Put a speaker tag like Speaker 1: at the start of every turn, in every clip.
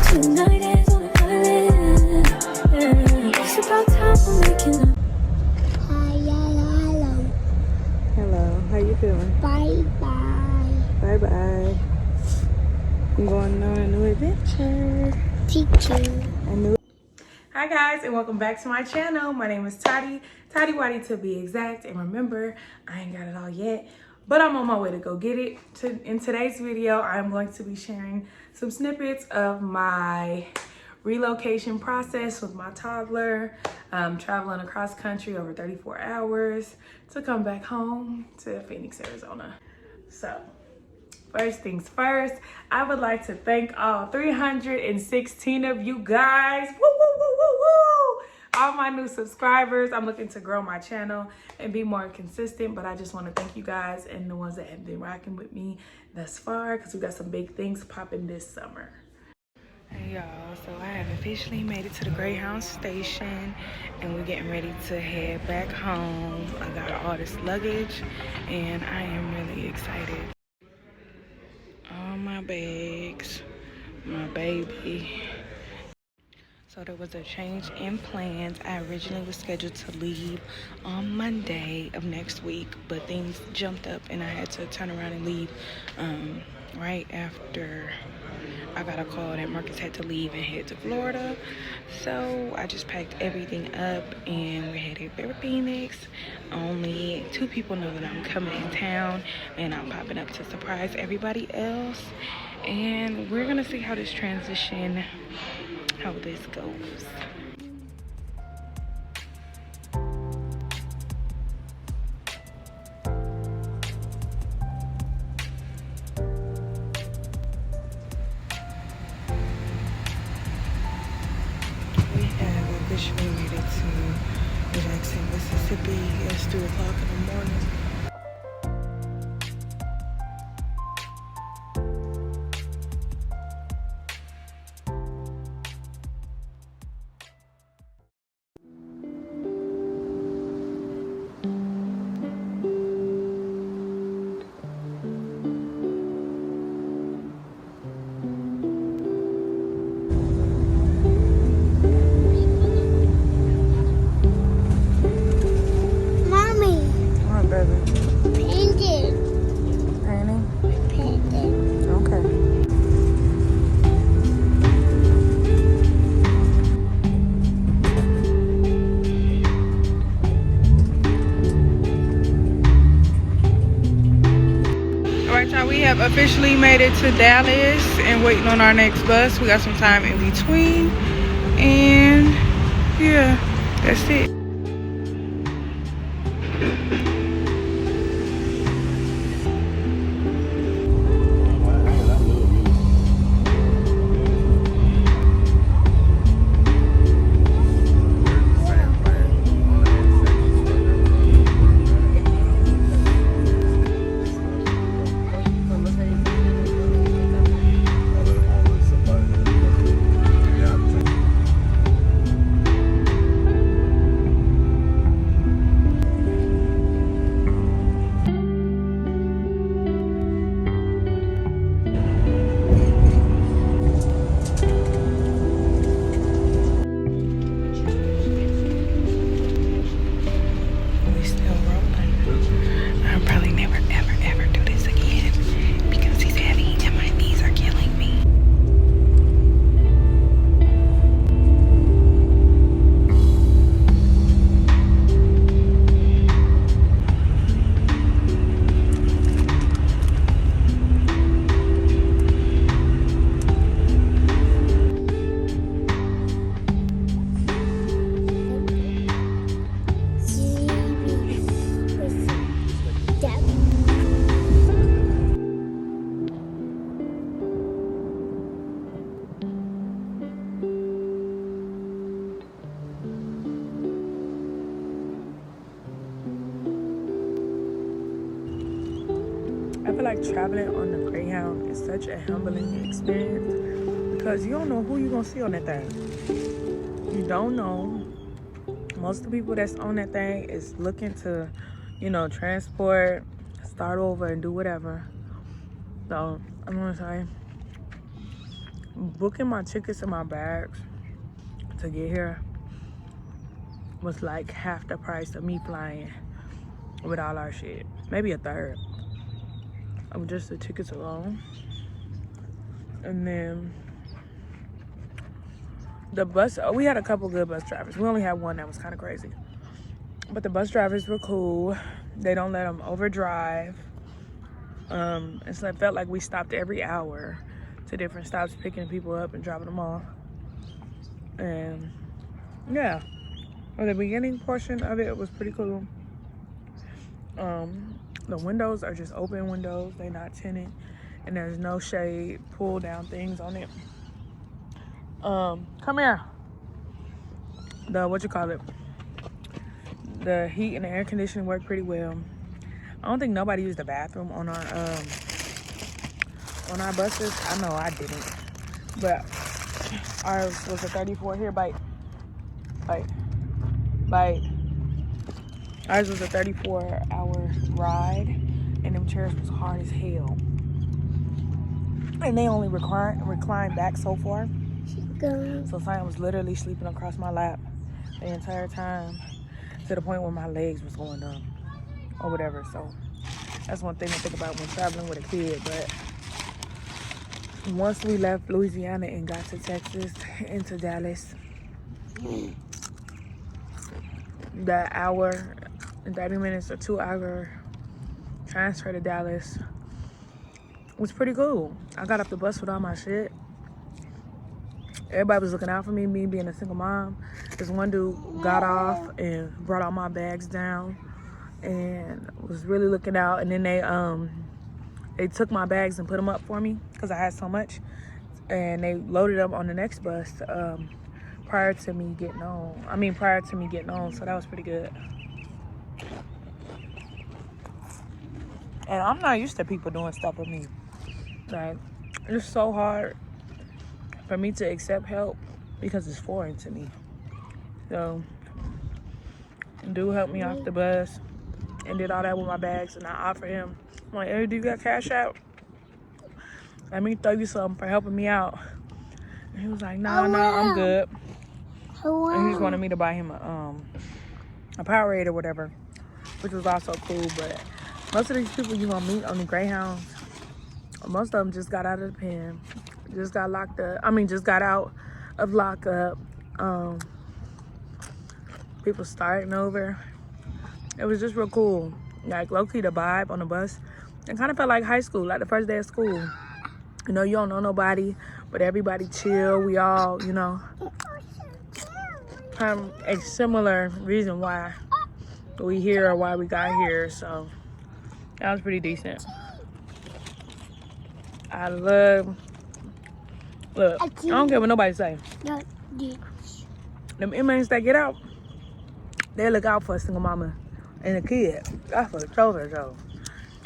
Speaker 1: Tonight is on the island. It's about time we're making up.
Speaker 2: Hello, how you feeling?
Speaker 3: Bye bye.
Speaker 2: Bye bye. I'm going on a new adventure.
Speaker 3: Teacher.
Speaker 2: Hi guys, and welcome back to my channel. My name is Tottie Wati to be exact. And remember, I ain't got it all yet, but I'm on my way to go get it. In today's video, I'm going to be sharing some snippets of my relocation process with my toddler, traveling across country over 34 hours to come back home to Phoenix, Arizona. So first things first, I would like to thank all 316 of you guys. Woo, woo, woo, woo, woo. All my new subscribers. I'm looking to grow my channel and be more consistent, but I just want to thank you guys and the ones that have been rocking with me thus far, because we got some big things popping this summer. Hey y'all, so I have officially made it to the Greyhound station and we're getting ready to head back home. I got all this luggage and I am really excited. All my bags, my baby. So there was a change in plans. I originally was scheduled to leave on Monday of next week, but things jumped up and I had to turn around and leave right after I got a call that Marcus had to leave and head to Florida. So I just packed everything up and we're headed for Phoenix. Only 2 people know that I'm coming in town and I'm popping up to surprise everybody else. And we're gonna see how this transition, how this goes. We made it to Jackson, Mississippi. It's 2 o'clock in the morning. We have officially made it to Dallas and waiting on our next bus. We got some time in between and yeah, that's it. I feel like traveling on the Greyhound is such a humbling experience because you don't know who you're gonna see on that thing. You don't know. Most of the people that's on that thing is looking to, you know, transport, start over and do whatever. So I'm gonna say booking my tickets and my bags to get here was like half the price of me flying with all our shit. Maybe a third of just the tickets alone. And then the bus, we had a couple good bus drivers. We only had one that was kind of crazy. But the bus drivers were cool. They don't let them overdrive. And so it felt like we stopped every hour to different stops, picking people up and dropping them off. And yeah, for the beginning portion of it was pretty cool. The windows are just open windows. They're not tinted. And there's no shade, pull down things on it. Come here. The heat and the air conditioning work pretty well. I don't think nobody used the bathroom on our buses. I know I didn't, but ours was a 34. Here, bite. Ours was a 34-hour ride, and them chairs was hard as hell. And they only recline back so far. So Simon was literally sleeping across my lap the entire time, to the point where my legs was going numb or whatever. So that's one thing to think about when traveling with a kid. But once we left Louisiana and got to Texas, into Dallas, the hour and 30 minutes or 2 hour transfer to Dallas was pretty cool. I got off the bus with all my shit. Everybody was looking out for me being a single mom. This one dude got off and brought all my bags down and was really looking out. And then they took my bags and put them up for me because I had so much. And they loaded up on the next bus prior to me getting on. So that was pretty good. And I'm not used to people doing stuff with me. Like, it's so hard for me to accept help because it's foreign to me. So, dude helped me off the bus and did all that with my bags, and I offered him, I'm like, hey, do you got cash out? Let me throw you something for helping me out. And he was like, no, I'm good. And he just wanted me to buy him a Powerade or whatever, which was also cool. But most of these people you gonna meet on the Greyhounds, most of them just got out of the pen. Just got out of lockup. People starting over. It was just real cool. Like, low-key, the vibe on the bus, it kind of felt like high school, like the first day of school. You know, you don't know nobody, but everybody chill. We all, you know, have a similar reason why we here or why we got here. So that was pretty decent. Look, I don't care what nobody say. Them inmates that get out, they look out for a single mama and a kid. That's for sure.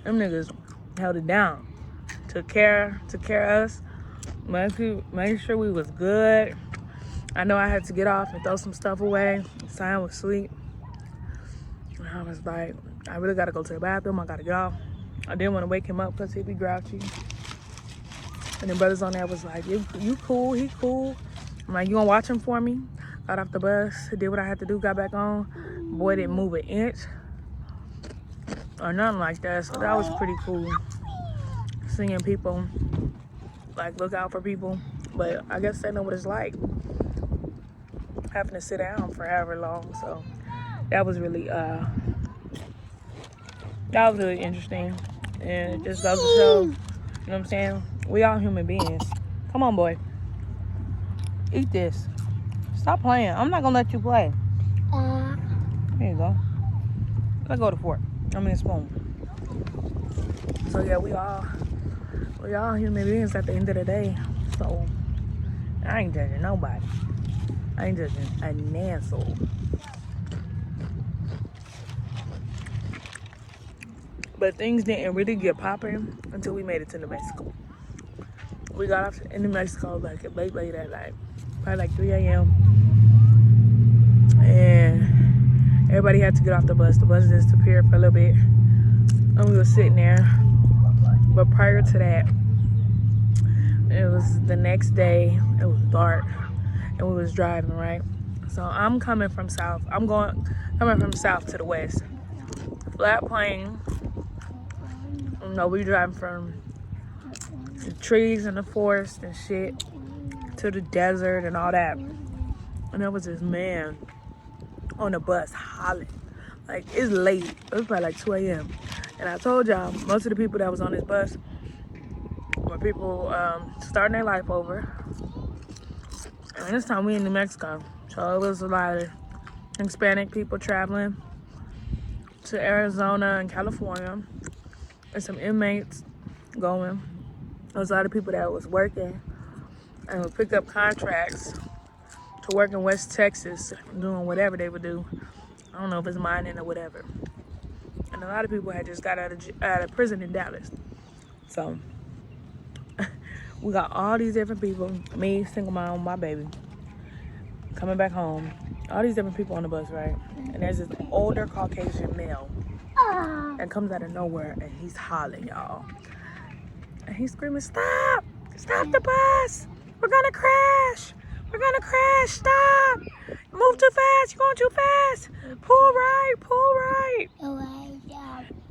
Speaker 2: Them niggas held it down. Took care of us. Made sure we was good. I know I had to get off and throw some stuff away. Simon was asleep. And I was like, I really gotta go to the bathroom. I gotta get off. I didn't want to wake him up because he'd be grouchy. And the brothers on there was like, you cool, he cool. I'm like, you gonna watch him for me? Got off the bus, did what I had to do, got back on. Boy didn't move an inch or nothing like that. So that was pretty cool. Seeing people, like, look out for people. But I guess they know what it's like having to sit down for however long. So that was really interesting. And it just goes to show, you know what I'm saying? We all human beings. Come on, boy. Eat this. Stop playing. I'm not gonna let you play. Here you go. Let go of the fork. A spoon. So yeah, we all human beings at the end of the day. So I ain't judging nobody. I ain't judging a man soul. But things didn't really get popping until we made it to New Mexico. We got off in New Mexico like late at night, probably like 3 a.m. And everybody had to get off the bus. The bus disappeared for a little bit, and we were sitting there. But prior to that, it was was the next day. It was dark, and we was driving, right? So I'm coming from south. Coming from south to the west. Flat plane. You know, we driving from the trees and the forest and shit to the desert and all that. And there was this man on the bus hollering. Like, it's late. It was probably like 2 a.m. And I told y'all, most of the people that was on this bus were people starting their life over. And this time we in New Mexico. So it was a lot of Hispanic people traveling to Arizona and California. And some inmates going. There was a lot of people that was working and would pick up contracts to work in West Texas, doing whatever they would do. I don't know if it's mining or whatever. And a lot of people had just got out of prison in Dallas. So we got all these different people, me, single mom, my baby, coming back home. All these different people on the bus, right? And there's this older Caucasian male that comes out of nowhere, and he's hollering, y'all. And he's screaming, stop! Stop the bus! We're gonna crash! We're gonna crash! Stop! Move too fast! You're going too fast! Pull right! Pull right!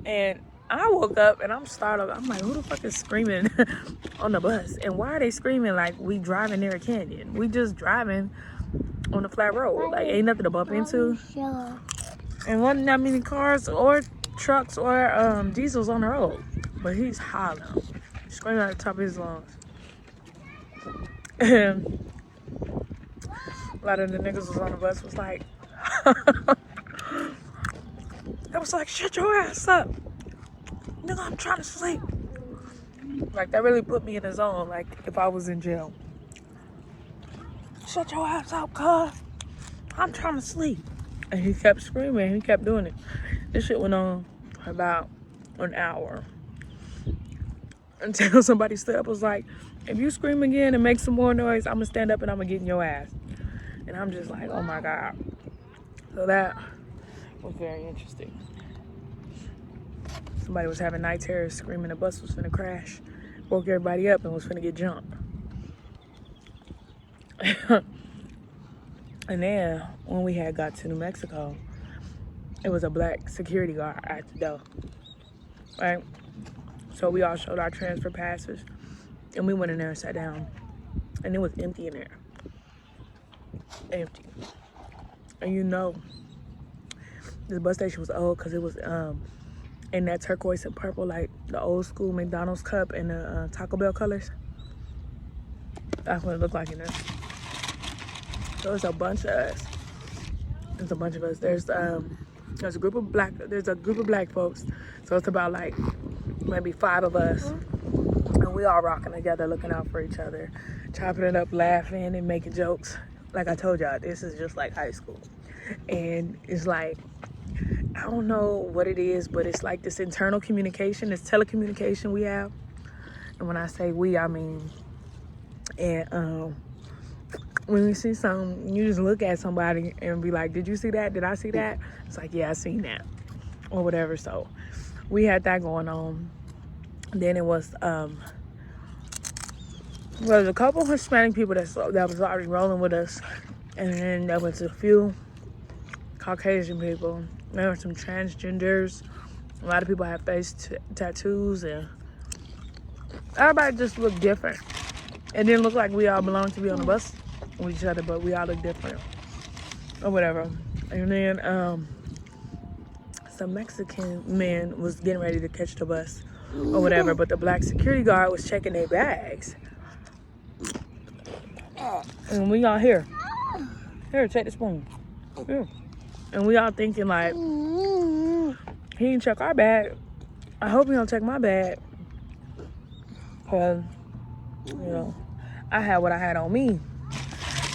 Speaker 2: And I woke up and I'm startled. I'm like, who the fuck is screaming on the bus? And why are they screaming like we driving near a canyon? We just driving on a flat road. Like, ain't nothing to bump into. And wasn't that many cars or trucks or diesels on the road. But he's hollering, screaming at the top of his lungs. And a lot of the niggas was on the bus was like, it was like, shut your ass up. Nigga, I'm trying to sleep. Like, that really put me in the zone, like if I was in jail. Shut your ass up, cuz. I'm trying to sleep. And he kept screaming. He kept doing it. This shit went on for about an hour. Until somebody stood up and was like, if you scream again and make some more noise, I'm going to stand up and I'm going to get in your ass. And I'm just like, oh my God. So that was very interesting. Somebody was having night terrors, screaming the bus was finna crash. Woke everybody up and was finna get jumped. And then when we had got to New Mexico, it was a black security guard at the door, right? So we all showed our transfer passes and we went in there and sat down, and it was empty in there. Empty. And you know, this bus station was old because it was in that turquoise and purple, like the old school McDonald's cup and the Taco Bell colors. That's what it looked like in there. So it's a bunch of us. There's a bunch of us. There's a group of black folks. So it's about like maybe 5 of us. And we all rocking together, looking out for each other, chopping it up, laughing and making jokes. Like I told y'all, this is just like high school. And it's like, I don't know what it is, but it's like this internal communication, this telecommunication we have. And when I say we, I mean, and when you see something, you just look at somebody and be like, did you see that? Did I see that? It's like, yeah, I seen that, or whatever. So we had that going on. Then it was well, a couple Hispanic people that was already rolling with us, and then there was a few Caucasian people. There were some transgenders. A lot of people had face tattoos, and everybody just looked different. It didn't look like we all belonged to be on the bus with each other, but we all looked different, or whatever. And then some Mexican men was getting ready to catch the bus, or whatever, but the black security guard was checking their bags. And we all here, take the spoon. Here. And we all thinking like, he didn't check our bag. I hope he don't check my bag. Cause, you know, I had what I had on me.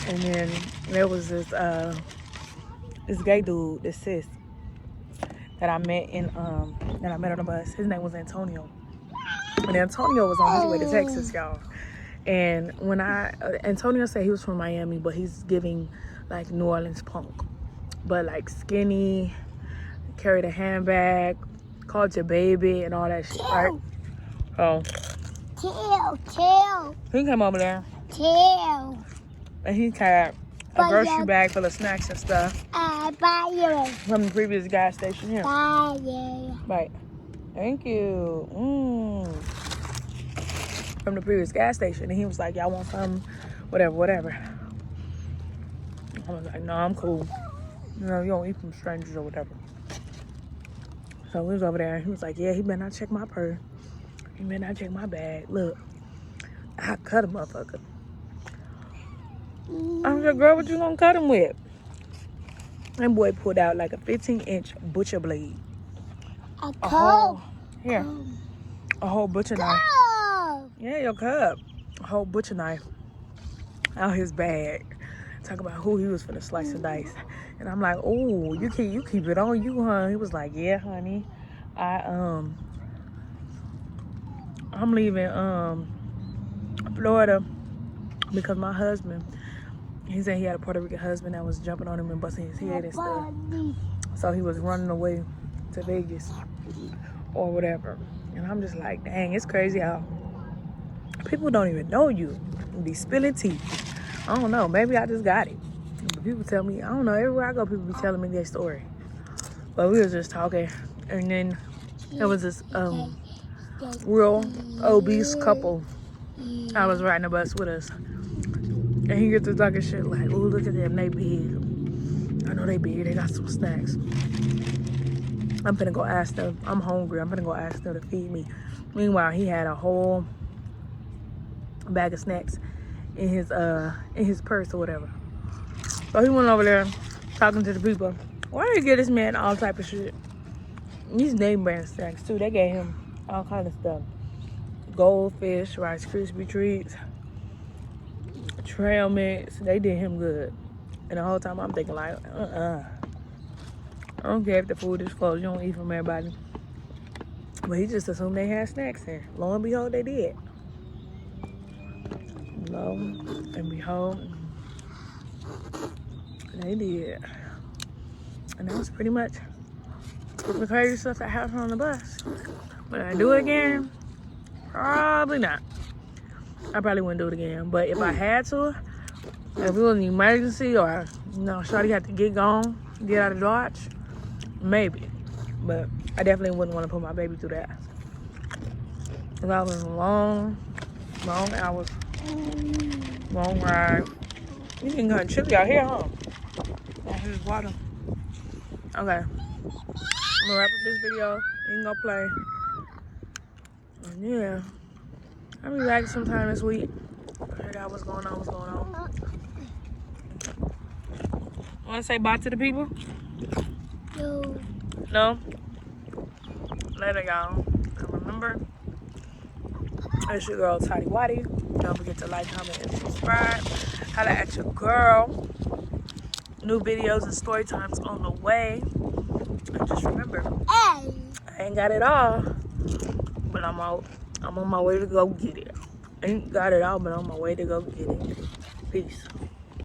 Speaker 2: And then there was this gay dude, this cis, that I met on the bus. His name was Antonio. And Antonio was on his way to Texas, y'all. And when Antonio said he was from Miami, but he's giving like New Orleans punk. But like skinny, carried a handbag, called your baby and all that shit, right? So
Speaker 3: Tail.
Speaker 2: He came over there
Speaker 3: Tail.
Speaker 2: and he had a grocery bag full of snacks and stuff from the previous gas station here. Right. Thank you. From the previous gas station. And he was like, y'all want some? Whatever. I was like, no, I'm cool. You know, you don't eat from strangers or whatever. So we was over there. He was like, yeah, he better not check my purse. He better not check my bag. Look, I cut a motherfucker. I was like, girl, what you gonna cut him with? That boy pulled out like a 15-inch butcher blade. A whole butcher knife. Yeah, your cub. A whole butcher knife out his bag. Talk about who he was finna slice and dice. And I'm like, oh, you keep it on you, huh? He was like, yeah, honey. I'm leaving Florida because my husband, he said he had a Puerto Rican husband that was jumping on him and busting his head and stuff. So he was running away to Vegas or whatever. And I'm just like, dang, it's crazy how people don't even know you. Be spilling tea. I don't know. Maybe I just got it. But people tell me, I don't know. Everywhere I go, people be telling me their story. But we was just talking. And then there was this real obese couple I was riding the bus with us. And he gets to talking shit like, oh, look at them. They big. I know they big. They got some snacks. I'm finna go ask them. I'm hungry. I'm finna go ask them to feed me. Meanwhile, he had a whole bag of snacks in his purse or whatever. So he went over there talking to the people. Why did you get this man all type of shit? These name brand snacks too. They gave him all kind of stuff. Goldfish, Rice Krispie treats, trail mix. They did him good. And the whole time I'm thinking like, I don't care if the food is closed. You don't eat from everybody. But he just assumed they had snacks there. Lo and behold, they did. Lo and behold, they did. And that was pretty much the crazy stuff that happened on the bus. Would I do it again? Probably not. I probably wouldn't do it again. But if I had to, if it was an emergency or, you know, shorty had to get gone, get out of Dodge, maybe. But I definitely wouldn't want to put my baby through that. Because I was long hours, long ride. You can go and chilly out here, huh? Oh, here's water. Okay. I'm gonna wrap up this video. You can go play. And yeah. I'll be back sometime this week. Figure out what's going on. Want to say bye to the people? No? Later, y'all. And remember, it's your girl, Tottie Wati. Don't forget to like, comment, and subscribe. Holla at your girl. New videos and story times on the way. And just remember, I ain't got it all, but I'm on my way to go get it. I ain't got it all, but I'm on my way to go get it. Peace.